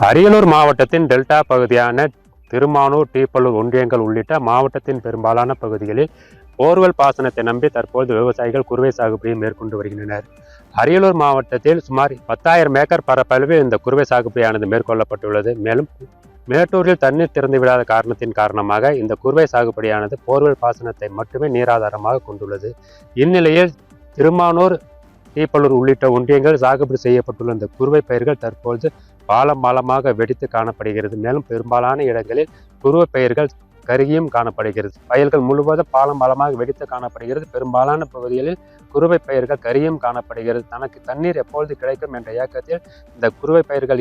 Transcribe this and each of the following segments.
அரியலூர் மாவட்டத்தின் டெல்டா பகுதியான திருமானூர், டீப்பலூர் ஒன்றியங்கள் உள்ளிட்ட மாவட்டத்தின் பெரும்பாலான பகுதிகளில் போர்வெல் பாசனத்தை நம்பி தற்போது விவசாயிகள் குறுவை சாகுபடியை மேற்கொண்டு வருகின்றனர். அரியலூர் மாவட்டத்தில் சுமார் 10,000 ஏக்கர் பரப்பளவில் இந்த குறுவை சாகுபடியானது மேற்கொள்ளப்பட்டுள்ளது. மேலும் மேட்டூரில் தண்ணீர் திறந்து விடாத காரணத்தின் காரணமாக இந்த குறுவை சாகுபடியானது போர்வெல் பாசனத்தை மட்டுமே நீராதாரமாக கொண்டுள்ளது. இந்நிலையில் திருமானூர், டீப்பலூர் உள்ளிட்ட ஒன்றியங்கள் சாகுபடி செய்யப்பட்டுள்ள இந்த குறுவை பயிர்கள் தற்போது பாலமாக வெடித்து காணப்படுகிறது. மேலும் பெரும்பாலான இடங்களில் குறுவை பயிர்கள் கருகியும் காணப்படுகிறது. வயல்கள் முழுவதும் பாலமாக வெடித்து காணப்படுகிறது. பெரும்பாலான பகுதிகளில் குறுவை பயிர்கள் கரியும் காணப்படுகிறது. தனக்கு தண்ணீர் எப்பொழுது கிடைக்கும் என்ற ஏக்கத்தில் இந்த குறுவை பயிர்கள்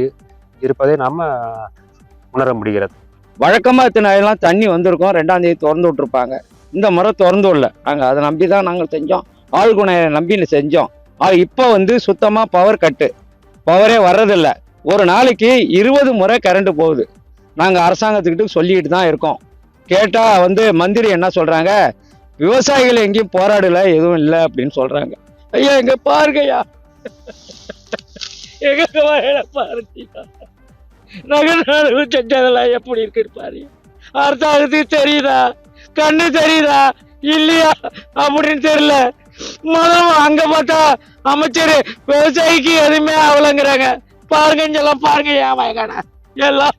இருப்பதை நாம் உணர முடிகிறது. வழக்கமாக இத்தனை தண்ணி வந்திருக்கோம். 2ஆம் தேதி திறந்து விட்டுருப்பாங்க. இந்த முறை திறந்து விடல. நாங்கள் அதை நம்பி தான் நாங்கள் செஞ்சோம். ஆழ்குணையை நம்பி செஞ்சோம். இப்போ சுத்தமாக பவரே வர்றதில்லை. ஒரு நாளைக்கு 20 முறை கரண்ட் போகுது. நாங்கள் அரசாங்கத்துக்கிட்ட சொல்லிக்கிட்டு தான் இருக்கோம். கேட்டால் மந்திரி என்ன சொல்கிறாங்க, விவசாயிகள் எங்கேயும் போராடல, எதுவும் இல்லை அப்படின்னு சொல்கிறாங்க. ஐயா எங்க பாருங்கய்யா, எங்க பாருங்கய்யா, நகர்வு செஞ்சதெல்லாம் எப்படி இருக்குன்னு பாருங்க. அரசாங்கத்துக்கு தெரியுதா, கண்ணு தெரியுதா இல்லையா அப்படின்னு தெரியல. முதல்ல அங்க பார்த்தா அமைச்சர் விவசாயிக்கு எதுவுமே அவலங்கிறாங்க. பாருங்க எல்லாம் பாருங்க, ஏன் வயக்கான எல்லாம்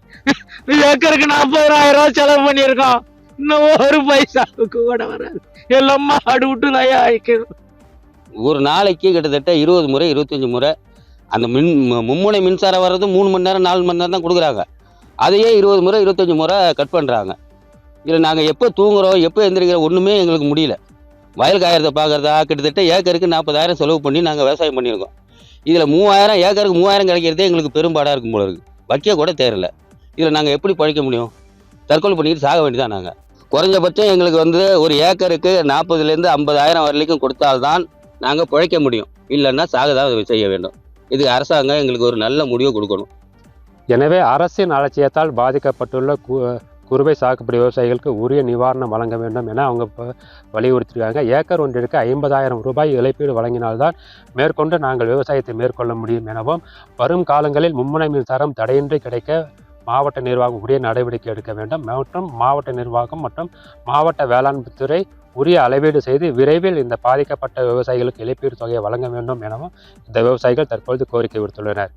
ஏக்கருக்கு 40,000 ரூபாய் செலவு பண்ணியிருக்கோம். இன்னும் ஒரு பைசாவுக்கு கூட வராது. எல்லாம் மாடு விட்டு நயா ஆயிக்கணும். ஒரு நாளைக்கு கிட்டத்தட்ட 20 முறை 25 முறை அந்த மும்முனை மின்சாரம் வர்றது 3 மணி நேரம் 4 மணி நேரம் தான் கொடுக்குறாங்க. அதையே 20 முறை 25 முறை கட் பண்ணுறாங்க. இதில் நாங்கள் எப்போ தூங்குறோம், எப்போ எந்திரிக்கிறோம் ஒன்றுமே எங்களுக்கு முடியல. வயல் காயறதை பார்க்குறதா கிட்டத்தட்ட ஏக்கருக்கு 40,000 செலவு பண்ணி நாங்கள் விவசாயம் பண்ணியிருக்கோம். இதில் 3,000 ஏக்கருக்கு 3,000 கிடைக்கிறதே எங்களுக்கு பெரும்பாடாக இருக்கும் போல இருக்குது. வைக்க கூட தேரல. இதில் நாங்கள் எப்படி பழிக்க முடியும்? தற்கொலை பண்ணிட்டு சாக வேண்டியதான். நாங்கள் குறைஞ்சபட்சம் எங்களுக்கு ஒரு ஏக்கருக்கு 40,000 50,000 வரைக்கும் கொடுத்தால்தான் நாங்கள் பிழைக்க முடியும். இல்லைன்னா சாகதான் செய்ய வேண்டும். இதுக்கு அரசாங்கம் எங்களுக்கு ஒரு நல்ல முடிவு கொடுக்கணும். எனவே அரசின் அலட்சியத்தால் பாதிக்கப்பட்டுள்ள குறுவை சாகுபடி விவசாயிகளுக்கு உரிய நிவாரணம் வழங்க வேண்டும் என அவங்க வலியுறுத்திருக்காங்க. ஏக்கர் ஒன்றிற்கு 50,000 ரூபாய் இழப்பீடு வழங்கினால்தான் மேற்கொண்டு நாங்கள் விவசாயத்தை மேற்கொள்ள முடியும் எனவும், வரும் காலங்களில் மும்முனை மின்சாரம் தடையின்றி கிடைக்க மாவட்ட நிர்வாகம் உரிய நடவடிக்கை எடுக்க வேண்டும் மற்றும் மாவட்ட நிர்வாகம் மற்றும் மாவட்ட வேளாண் துறை உரிய அளவீடு செய்து விரைவில் இந்த பாதிக்கப்பட்ட விவசாயிகளுக்கு இழப்பீடு தொகையை வழங்க வேண்டும் எனவும் இந்த விவசாயிகள் தற்பொழுது கோரிக்கை விடுத்துள்ளனர்.